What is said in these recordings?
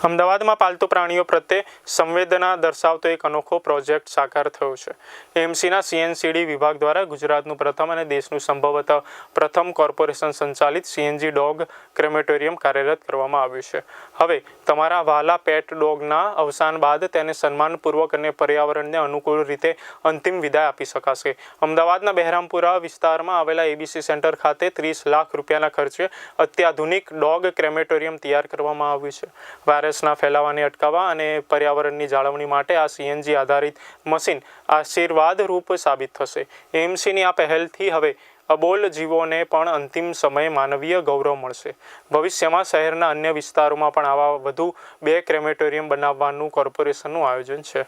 અમદાવાદમાં પાલતુ પ્રાણીઓ પ્રત્યે સંવેદના દર્શાવતો એક અનોખો પ્રોજેક્ટ સાકાર થયો છે। એએમસીના સીએનસીડી વિભાગ દ્વારા ગુજરાતનું પ્રથમ અને દેશનું સંભવતઃ પ્રથમ કોર્પોરેશન સંચાલિત સીએનજી ડોગ ક્રેમેટોરિયમ કાર્યરત કરવામાં આવ્યું છે। હવે તમારા વહાલા પેટ ડોગના અવસાન બાદ તેને સન્માનપૂર્વક અને પર્યાવરણને અનુકૂળ રીતે અંતિમ વિદાય આપી શકાશે। અમદાવાદના બહેરામપુરા વિસ્તારમાં આવેલા એબીસી સેન્ટર ખાતે 30 લાખ રૂપિયાના ખર્ચે અત્યાધુનિક ડોગ ક્રેમેટોરિયમ તૈયાર કરવામાં આવ્યું છે। વાયરસના ફેલાવાને અટકાવવા અને પર્યાવરણની જાળવણી માટે આ સીએનજી આધારિત મશીન આશીર્વાદરૂપ સાબિત થશે। એએમસીની આ પહેલથી હવે અબોલ જીવોને પણ અંતિમ સમયે માનવીય ગૌરવ મળશે। ભવિષ્યમાં શહેરના અન્ય વિસ્તારોમાં પણ આવા વધુ 2 ક્રેમેટોરિયમ બનાવવાનું કોર્પોરેશનનું આયોજન છે।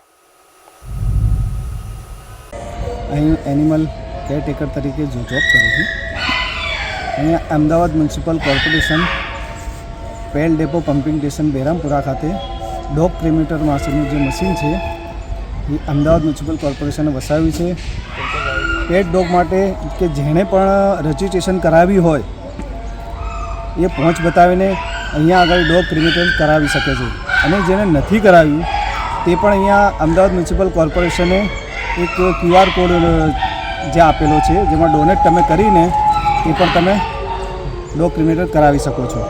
અહીં એનિમલ કેરટેકર તરીકે જો જોબ કરું છું। અહીંયા અમદાવાદ મ્યુનિસિપલ કોર્પોરેશન પેલ ડેપો પમ્પિંગ સ્ટેશન બહેરામપુરા ખાતે ડોગ ક્રેમેટર માટેનું જે મશીન છે એ અમદાવાદ મ્યુનિસિપલ કોર્પોરેશને વસાવ્યું છે। પેટ ડોગ માટે કે જેણે પણ રજિસ્ટ્રેશન કરાવ્યું હોય એ પહોંચ બતાવીને અહીંયા આગળ ડોગ ક્રેમેટર કરાવી શકે છે અને જેને નથી કરાવ્યું તે પણ અહીંયા અમદાવાદ મ્યુનિસિપલ કોર્પોરેશને એક QR કોડ જે આપેલો છે જેમાં ડોનેટ તમે કરીને એ પણ તમે ડોગ ક્રેમેટર કરાવી શકો છો।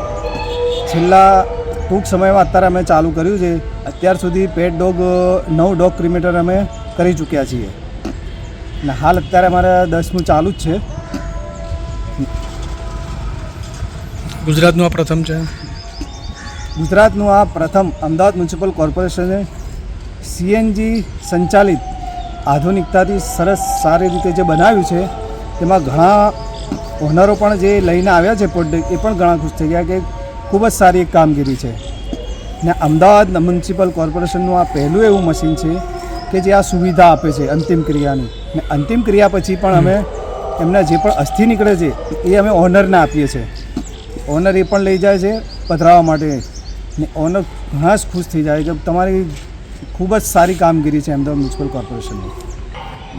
છેલ્લા ટૂંક સમયમાં અત્યારે અમે ચાલુ કર્યું છે। અત્યાર સુધી પેટ ડોગ 9 ડોગ ક્રેમેટર અમે કરી ચૂક્યા છીએ અને હાલ અત્યારે અમારે 10મું ચાલુ જ છે। ગુજરાતનું આ પ્રથમ છે। ગુજરાતનું આ પ્રથમ અમદાવાદ મ્યુનિસિપલ કોર્પોરેશને સીએનજી સંચાલિત આધુનિકતાથી સરસ સારી રીતે જે બનાવ્યું છે તેમાં ઘણા ઓનરો પણ જે લઈને આવ્યા છે પ્રોડક્ટ એ પણ ઘણા ખુશ થઈ ગયા કે ખૂબ જ સારી એક કામગીરી છે ને અમદાવાદ મ્યુનિસિપલ કોર્પોરેશનનું આ પહેલું એવું મશીન છે કે જે આ સુવિધા આપે છે અંતિમ ક્રિયાની ને અંતિમ ક્રિયા પછી પણ અમે એમના જે પણ અસ્થિ નીકળે છે એ અમે ઓનરને આપીએ છીએ। ઓનર એ પણ લઈ જાય છે પધરાવવા માટે ને ઓનર ઘણા જ ખુશ થઈ જાય કે તમારી ખૂબ જ સારી કામગીરી છે અમદાવાદ મ્યુનિસિપલ કોર્પોરેશનની।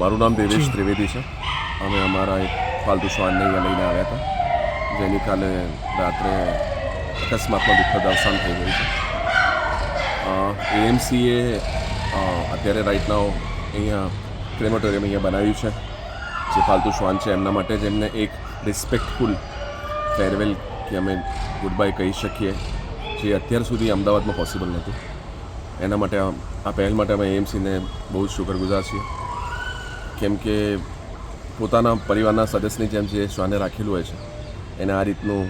મારું નામ દેવેશ ત્રિવેદી છે। અમે અમારા એક પાલતુ શ્વાનને અહીંયા લઈને આવ્યા હતા જેની કાલે રાત્રે અકસ્માતમાં દુઃખદ અવસાન થઈ ગયું છે। એએમસીએ અત્યારે રાઇટ નાઉ અહીંયા ક્રેમેટોરિયમ અહીંયા બનાવ્યું છે જે પાલતુ શ્વાન છે એમના માટે જેમને એક રિસ્પેક્ટફુલ ફેરવેલ કે અમે ગુડ બાય કહી શકીએ જે અત્યાર સુધી અમદાવાદમાં પોસિબલ નહોતું। એના માટે આ પહેલ માટે અમે એએમસીને બહુ જ શુક્રગુજાર છીએ કેમ કે પોતાના પરિવારના સદસ્યની જેમ જે શ્વાને રાખેલું હોય છે એને આ રીતનું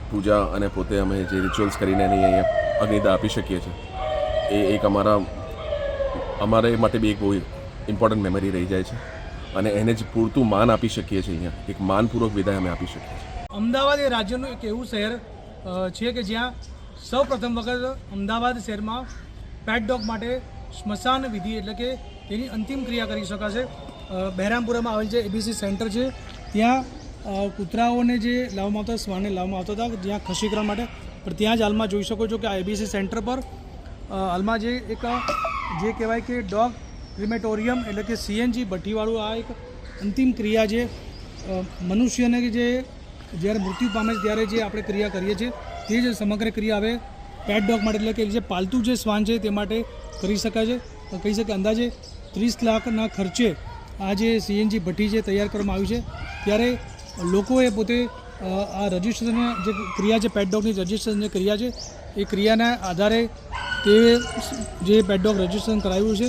પૂજા અને પોતે અમે જે રિચ્યુઅલ્સ કરીને એને અહીંયા અગ્નિદાહ આપી શકીએ છીએ એ એક અમારે માટે બી એક બહુ ઇમ્પોર્ટન્ટ મેમરી રહી જાય છે અને એને જ પૂરતું માન આપી શકીએ છીએ। અહીંયા એક માનપૂર્વક વિદાય અમે આપી શકીએ છીએ। અમદાવાદ એ રાજ્યનું એક એવું શહેર છે કે જ્યાં સૌ પ્રથમ વખત અમદાવાદ શહેરમાં પેટ ડોગ માટે સ્મશાન વિધિ એટલે કે તેની અંતિમ ક્રિયા કરી શકાશે। બહેરામપુરામાં આવેલ જે એબીસી સેન્ટર છે ત્યાં કૂતરાઓને જે લાવવામાં આવતા શ્વાનને લાવવામાં આવતા હતા જ્યાં ખસીકરણ માટે પણ ત્યાં જ હાલમાં જોઈ શકો છો કે આ એબીસી સેન્ટર પર હાલમાં જે કહેવાય કે ડોગ ક્રેમેટોરિયમ એટલે કે સીએનજી ભઠ્ઠીવાળું આ એક અંતિમ ક્રિયા જે મનુષ્યને જે જ્યારે મૃત્યુ પામે છે ત્યારે જે આપણે ક્રિયા કરીએ છીએ તે જ સમગ્ર ક્રિયા હવે પેટ ડોગ માટે એટલે કે જે પાલતુ જે શ્વાન છે તે માટે કરી શકાય છે। કહી શકે અંદાજે 30 લાખના ખર્ચે આ જે સીએનજી ભઠ્ઠી જે તૈયાર કરવામાં આવ્યું છે ત્યારે લોકોએ પોતે આ રજિસ્ટ્રેશન જે ક્રિયા છે પેટ ડોગની રજિસ્ટ્રેશન જે ક્રિયા છે એ ક્રિયાના આધારે તે જે પેટ ડોગ રજિસ્ટ્રેશન કરાવ્યું છે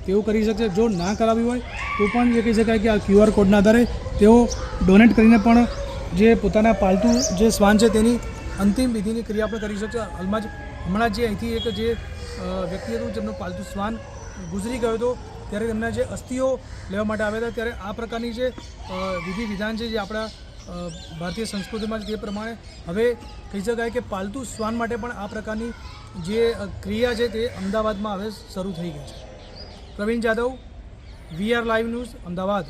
તેવું કરી શકશે। જો ના કરાવ્યું હોય તો પણ એ કહી શકાય કે આ QR કોડના આધારે તેઓ ડોનેટ કરીને પણ જે પોતાના પાલતુ જે શ્વાન છે તેની અંતિમ વિધિની ક્રિયા પણ કરી શકશે। હમણાં જે અહીંથી એક જે વ્યક્તિ હતું જેમનો પાલતુ શ્વાન ગુજરી ગયો હતો ત્યારે તેમના જે અસ્થિઓ લેવા માટે આવ્યા હતા ત્યારે આ પ્રકારની જે વિધિ વિધાન છે જે આપણા ભારતીય સંસ્કૃતિમાં તે પ્રમાણે હવે કહી શકાય કે પાલતુ શ્વાન માટે પણ આ પ્રકારની જે ક્રિયા છે તે અમદાવાદમાં હવે શરૂ થઈ ગઈ છે। Pravin Jadav, VR live news, Ahmedabad.